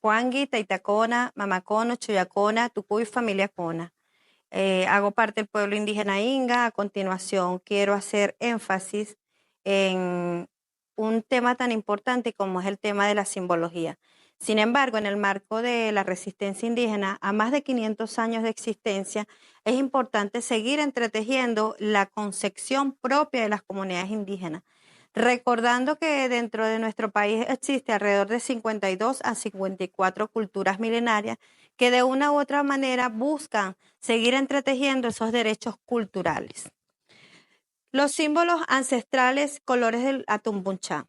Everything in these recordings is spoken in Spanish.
Juangui, Taitacona, Mamacono, Chuyacona, Tucuy, familia Cona. Hago parte del pueblo indígena Inga. A continuación quiero hacer énfasis en un tema tan importante como es el tema de la simbología. Sin embargo, en el marco de la resistencia indígena, a más de 500 años de existencia, es importante seguir entretejiendo la concepción propia de las comunidades indígenas, recordando que dentro de nuestro país existe alrededor de 52 a 54 culturas milenarias que de una u otra manera buscan seguir entretejiendo esos derechos culturales. Los símbolos ancestrales, colores del Atumpunchá.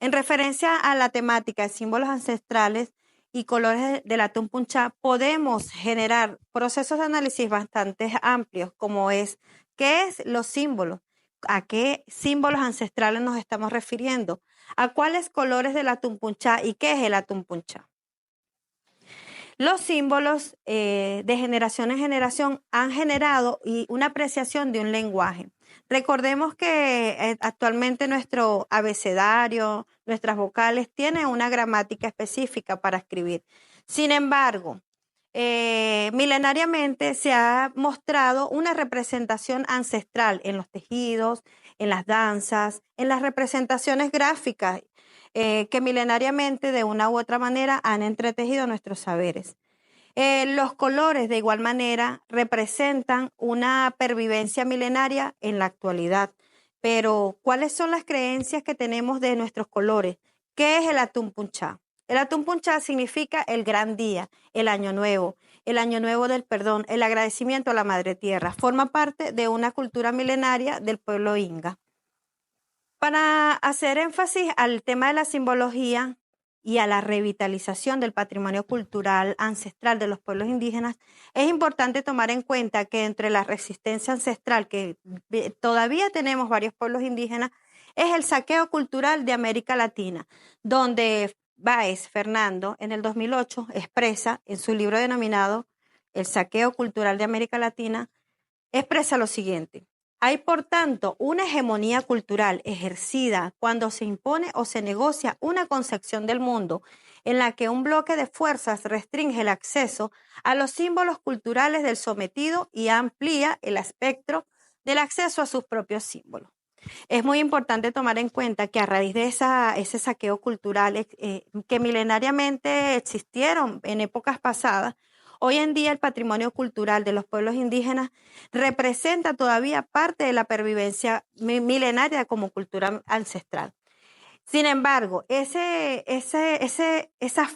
En referencia a la temática de símbolos ancestrales y colores del Atumpunchá, podemos generar procesos de análisis bastante amplios, como es, ¿qué es los símbolos? ¿A qué símbolos ancestrales nos estamos refiriendo? ¿A cuáles colores del Atumpunchá y qué es el Atumpunchá? Los símbolos de generación en generación han generado una apreciación de un lenguaje. Recordemos que actualmente nuestro abecedario, nuestras vocales, tienen una gramática específica para escribir. Sin embargo, milenariamente se ha mostrado una representación ancestral en los tejidos, en las danzas, en las representaciones gráficas que milenariamente de una u otra manera han entretejido nuestros saberes. Los colores de igual manera representan una pervivencia milenaria en la actualidad. Pero, ¿cuáles son las creencias que tenemos de nuestros colores? ¿Qué es el Atumpunchá? El Atumpunchá significa el gran día, el año nuevo del perdón, el agradecimiento a la Madre Tierra. Forma parte de una cultura milenaria del pueblo Inga. Para hacer énfasis al tema de la simbología y a la revitalización del patrimonio cultural ancestral de los pueblos indígenas, es importante tomar en cuenta que entre la resistencia ancestral que todavía tenemos varios pueblos indígenas, es el saqueo cultural de América Latina, donde Báez Fernando en el 2008 expresa en su libro denominado El saqueo cultural de América Latina, expresa lo siguiente: hay, por tanto, una hegemonía cultural ejercida cuando se impone o se negocia una concepción del mundo en la que un bloque de fuerzas restringe el acceso a los símbolos culturales del sometido y amplía el espectro del acceso a sus propios símbolos. Es muy importante tomar en cuenta que a raíz de ese saqueo cultural que milenariamente existieron en épocas pasadas, hoy en día el patrimonio cultural de los pueblos indígenas representa todavía parte de la pervivencia milenaria como cultura ancestral. Sin embargo, esas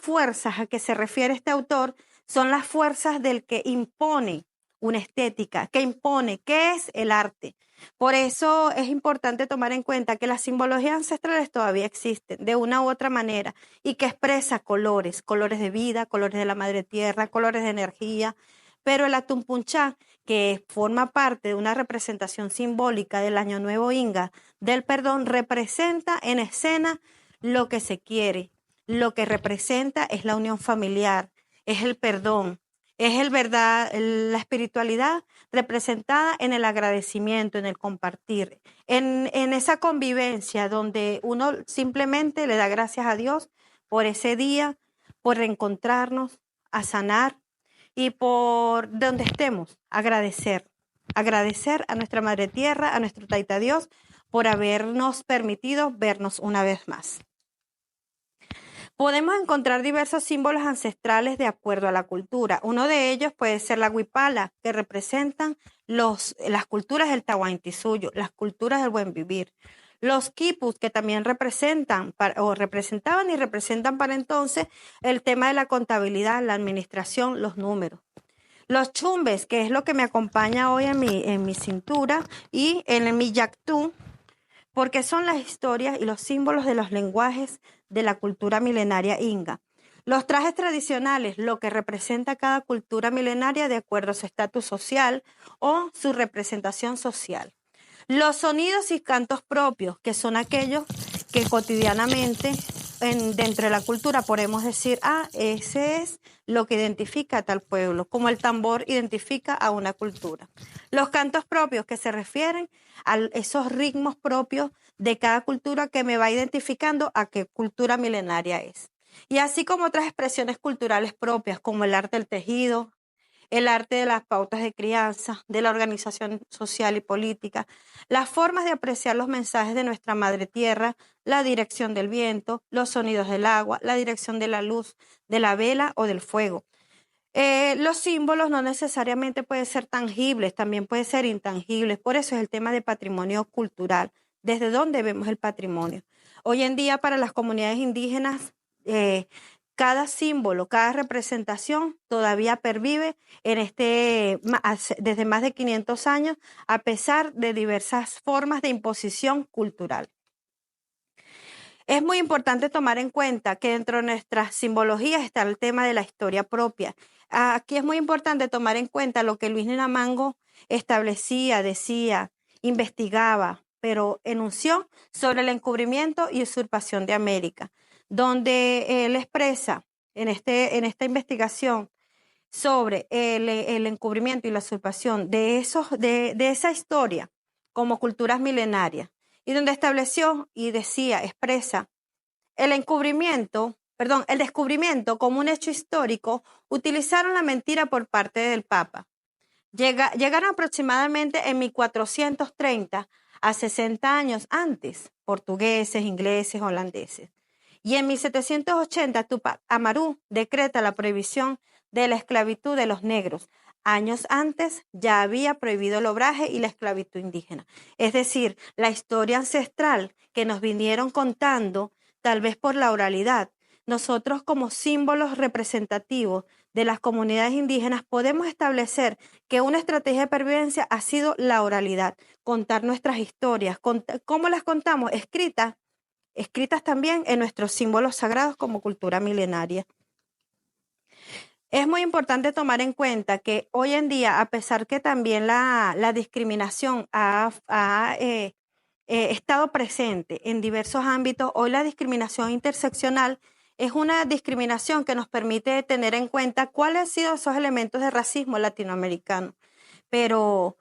fuerzas a que se refiere este autor son las fuerzas del que impone una estética, que impone qué es el arte. Por eso es importante tomar en cuenta que las simbologías ancestrales todavía existen de una u otra manera y que expresa colores, colores de vida, colores de la madre tierra, colores de energía, pero el Atumpunchá, que forma parte de una representación simbólica del Año Nuevo Inga, del perdón, representa en escena lo que se quiere, lo que representa es la unión familiar, es el perdón, es la espiritualidad representada en el agradecimiento, en el compartir, en esa convivencia donde uno simplemente le da gracias a Dios por ese día, por reencontrarnos, a sanar y por donde estemos, agradecer a nuestra Madre Tierra, a nuestro Taita Dios, por habernos permitido vernos una vez más. Podemos encontrar diversos símbolos ancestrales de acuerdo a la cultura. Uno de ellos puede ser la huipala, que representan las culturas del Tahuantinsuyo, las culturas del buen vivir. Los quipus, que también representaban y representan para entonces el tema de la contabilidad, la administración, los números. Los chumbes, que es lo que me acompaña hoy en mi cintura y en mi yactú, porque son las historias y los símbolos de los lenguajes de la cultura milenaria inga. Los trajes tradicionales, lo que representa cada cultura milenaria de acuerdo a su estatus social o su representación social. Los sonidos y cantos propios, que son aquellos que cotidianamente dentro de la cultura podemos decir, ese es lo que identifica a tal pueblo, como el tambor identifica a una cultura. Los cantos propios, que se refieren a esos ritmos propios de cada cultura que me va identificando a qué cultura milenaria es. Y así como otras expresiones culturales propias, como el arte del tejido, el arte de las pautas de crianza, de la organización social y política, las formas de apreciar los mensajes de nuestra madre tierra, la dirección del viento, los sonidos del agua, la dirección de la luz, de la vela o del fuego. Los símbolos no necesariamente pueden ser tangibles, también pueden ser intangibles. Por eso es el tema de patrimonio cultural. ¿Desde dónde vemos el patrimonio? Hoy en día para las comunidades indígenas, cada símbolo, cada representación todavía pervive desde más de 500 años, a pesar de diversas formas de imposición cultural. Es muy importante tomar en cuenta que dentro de nuestras simbologías está el tema de la historia propia. Aquí es muy importante tomar en cuenta lo que Luis Namango establecía, decía, investigaba, pero enunció sobre el encubrimiento y usurpación de América, donde él expresa en esta investigación sobre el encubrimiento y la usurpación de esa historia como culturas milenarias, y donde estableció y decía, expresa, el descubrimiento como un hecho histórico. Utilizaron la mentira por parte del Papa. Llegaron aproximadamente en 1430, a 60 años antes, portugueses, ingleses, holandeses. Y en 1780, Tupac Amaru decreta la prohibición de la esclavitud de los negros. Años antes ya había prohibido el obraje y la esclavitud indígena. Es decir, la historia ancestral que nos vinieron contando, tal vez por la oralidad, nosotros como símbolos representativos de las comunidades indígenas podemos establecer que una estrategia de pervivencia ha sido la oralidad, contar nuestras historias. ¿Cómo las contamos? Escritas también en nuestros símbolos sagrados como cultura milenaria. Es muy importante tomar en cuenta que hoy en día, a pesar que también la discriminación ha estado presente en diversos ámbitos, hoy la discriminación interseccional es una discriminación que nos permite tener en cuenta cuáles han sido esos elementos de racismo latinoamericano. Pero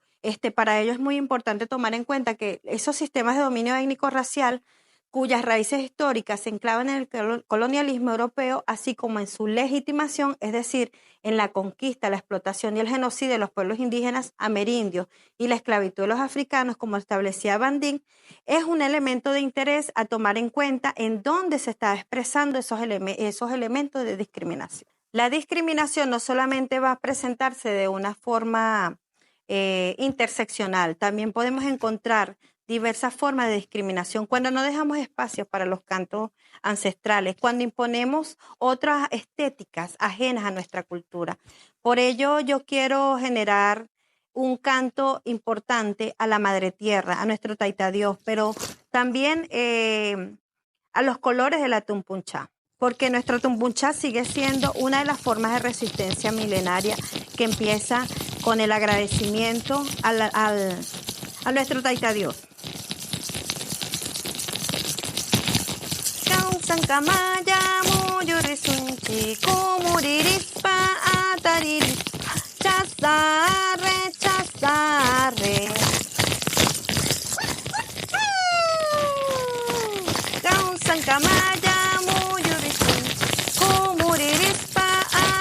para ello es muy importante tomar en cuenta que esos sistemas de dominio étnico-racial, cuyas raíces históricas se enclavan en el colonialismo europeo, así como en su legitimación, es decir, en la conquista, la explotación y el genocidio de los pueblos indígenas amerindios y la esclavitud de los africanos, como establecía Bandín, es un elemento de interés a tomar en cuenta en dónde se está expresando esos elementos de discriminación. La discriminación no solamente va a presentarse de una forma interseccional, también podemos encontrar diversas formas de discriminación cuando no dejamos espacios para los cantos ancestrales, cuando imponemos otras estéticas ajenas a nuestra cultura. Por ello, yo quiero generar un canto importante a la Madre Tierra, a nuestro Taita Dios, pero también a los colores de la Tumpunchá, porque nuestro Tumpunchá sigue siendo una de las formas de resistencia milenaria que empieza con el agradecimiento a nuestro Taita Dios. Sankamaya muyurisunchi kumuririspa ataririspa chazarre chazarre Sankamaya muyurisunchi kumuririspa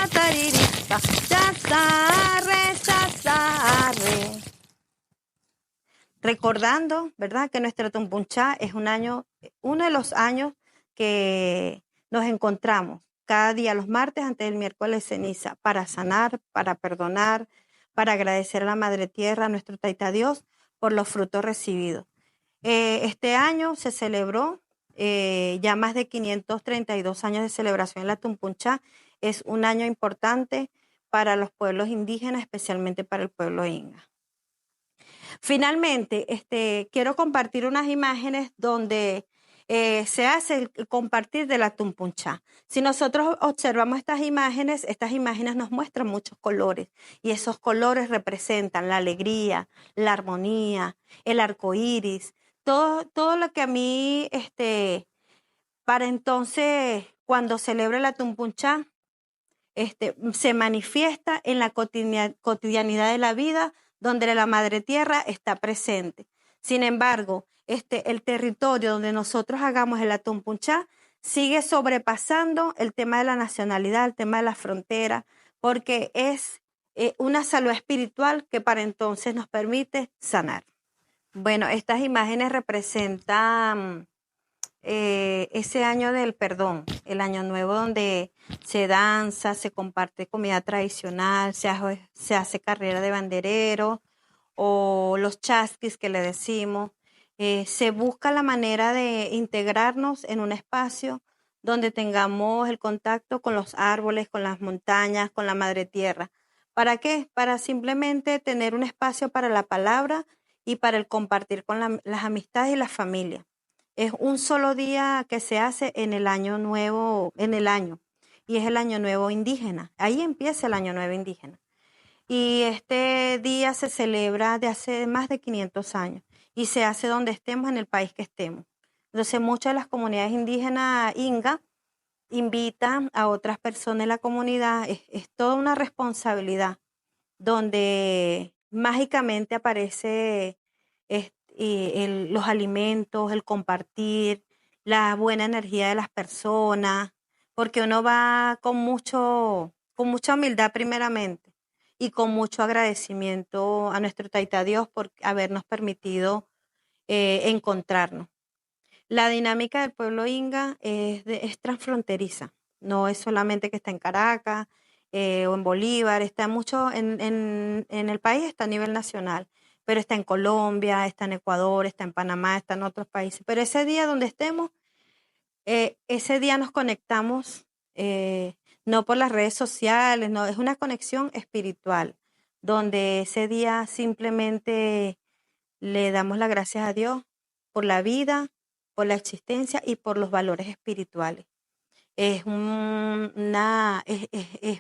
ataririspa chazarre chazarre. Recordando, ¿verdad?, que nuestro Tumpunchá es uno de los años que nos encontramos cada día los martes antes del miércoles ceniza para sanar, para perdonar, para agradecer a la Madre Tierra, a nuestro Taita Dios, por los frutos recibidos. Este año se celebró ya más de 532 años de celebración en la Tumpunchá. Es un año importante para los pueblos indígenas, especialmente para el pueblo inga. Finalmente, quiero compartir unas imágenes donde se hace el compartir de la Tumpunchá. Si nosotros observamos estas imágenes nos muestran muchos colores y esos colores representan la alegría, la armonía, el arco iris, todo lo que a mí, para entonces, cuando celebro la Tumpunchá, se manifiesta en la cotidianidad de la vida, donde la Madre Tierra está presente. Sin embargo, el territorio donde nosotros hagamos el Tumpunchá sigue sobrepasando el tema de la nacionalidad, el tema de la frontera, porque es una salud espiritual que para entonces nos permite sanar. Bueno, estas imágenes representan ese año del perdón, el año nuevo donde se danza, se comparte comida tradicional, se hace carrera de banderero o los chasquis que le decimos. Se busca la manera de integrarnos en un espacio donde tengamos el contacto con los árboles, con las montañas, con la madre tierra. ¿Para qué? Para simplemente tener un espacio para la palabra y para el compartir con las amistades y la familia. Es un solo día que se hace en el año nuevo, en el año, y es el año nuevo indígena. Ahí empieza el año nuevo indígena. Y este día se celebra de hace más de 500 años y se hace donde estemos, en el país que estemos. Entonces, muchas de las comunidades indígenas inga invitan a otras personas de la comunidad. Es toda una responsabilidad donde mágicamente aparece los alimentos, el compartir, la buena energía de las personas, porque uno va con mucha humildad primeramente y con mucho agradecimiento a nuestro Taita Dios por habernos permitido encontrarnos. La dinámica del pueblo inga es transfronteriza, no es solamente que está en Caracas o en Bolívar, está mucho en el país, está a nivel nacional, pero está en Colombia, está en Ecuador, está en Panamá, está en otros países. Pero ese día donde estemos, ese día nos conectamos, no por las redes sociales, no, es una conexión espiritual, donde ese día simplemente le damos las gracias a Dios por la vida, por la existencia y por los valores espirituales. Es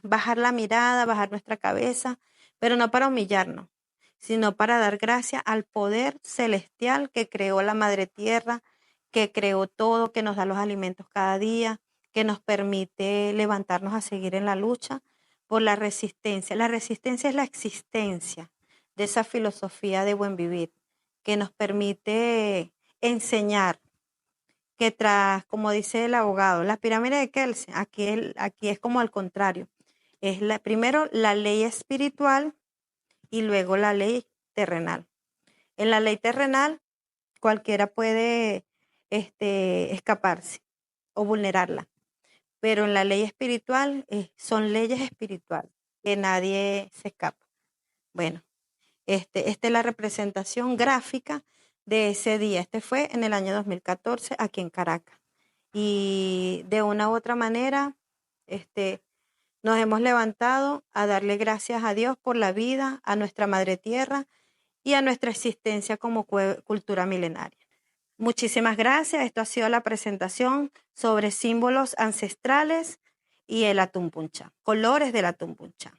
bajar la mirada, bajar nuestra cabeza, pero no para humillarnos, sino para dar gracias al poder celestial que creó la Madre Tierra, que creó todo, que nos da los alimentos cada día, que nos permite levantarnos a seguir en la lucha por la resistencia. La resistencia es la existencia de esa filosofía de buen vivir, que nos permite enseñar que como dice el abogado, la pirámide de Kelsen, aquí es como al contrario. Es primero la ley espiritual y luego la ley terrenal. En la ley terrenal, cualquiera puede escaparse o vulnerarla, pero en la ley espiritual son leyes espirituales que nadie se escapa. Bueno, esta es la representación gráfica de ese día. Este fue en el año 2014 aquí en Caracas. Y de una u otra manera, nos hemos levantado a darle gracias a Dios por la vida, a nuestra madre tierra y a nuestra existencia como cultura milenaria. Muchísimas gracias. Esto ha sido la presentación sobre símbolos ancestrales y el atumpunchá, colores del atumpunchá.